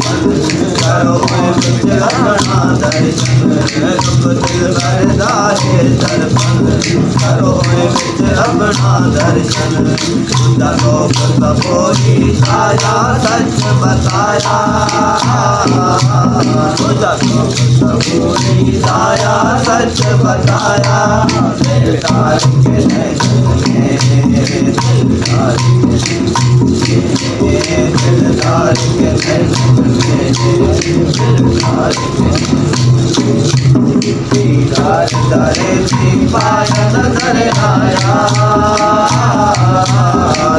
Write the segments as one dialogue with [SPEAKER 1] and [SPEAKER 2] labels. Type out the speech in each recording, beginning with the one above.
[SPEAKER 1] करो कुछ अपना दर्शन रब दिल बरदाए दर्पण करो कुछ अपना दर्शन खुदा लोग सबोरी साया सच बताया खुदा लोग सबोरी साया सच बताया दिलदार के दिलदार के दीदार दरे पाया नजर आया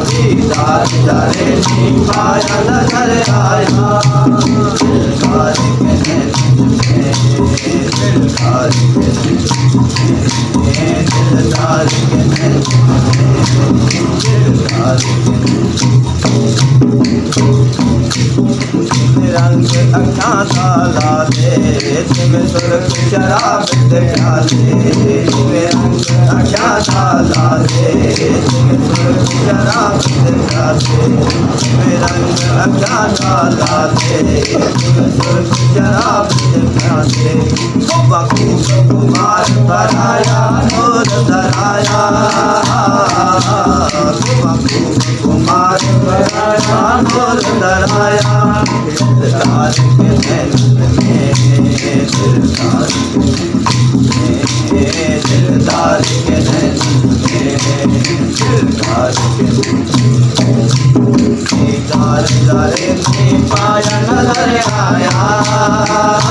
[SPEAKER 1] दीदार दरे पाया नजर आया दिलदार के दिलदार के रंग अखा ताला दे तुम्हें सुरख शराब प्याले रंग अखा ताला दे तुम्हें सुरख शराब प्याले रंग अखा ताला दे तुम्हें सुरख शराब प्याले बखूब कुमार धराया नूर धराया बखूब कुमार धराया नूर धराया दिलदार के दिल में दिलदार के दिल में दिलदार के दीदार दरे में पाया नजर आया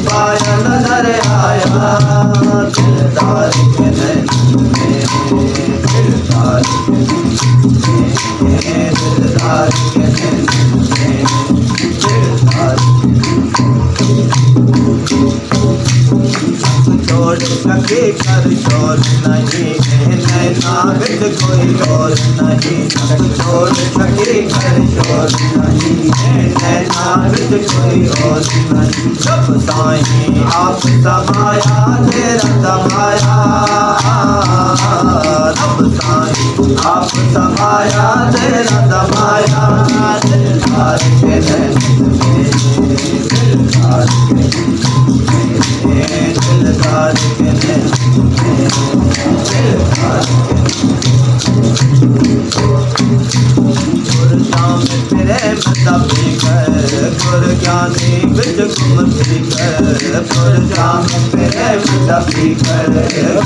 [SPEAKER 1] पाया नजर आया दिलदार के दिल में दिलदार दिलदार के दिल में दिलदार छोड़ सके कर छोड़ नहीं नैना बिट कोई और नहीं छोड़ सके कर छोड़ नहीं नैना बिट कोई और नहीं जब साईं आप समाया तेरा समाया जब साईं आप समाया तेरा समाया दिलदार के दिल में दिलदार के दिलदार के दिल में दिलदार गुरजाम प्रेम दबी कर गुर ज्ञानी बिच घूमती कर गुरजाम प्रेम दबी कर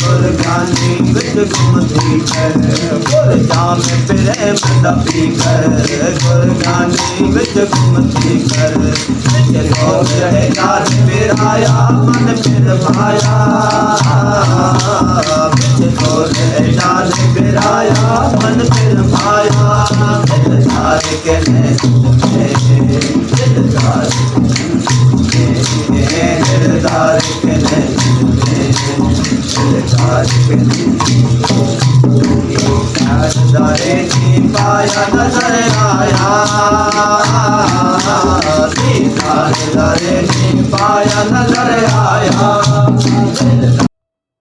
[SPEAKER 1] गुर ज्ञानी बिच घूमती कर गुरजाम प्रेम दबी कर गुर ज्ञानी बिच घूमती कर लोग जात फिराया मन फिर भाया लोग जात फिराया मन फिर भाया दिलदार के दिलदार दिलदार के दिलदार के दरे पाया नजर आया दीदार दरे पाया नजर आया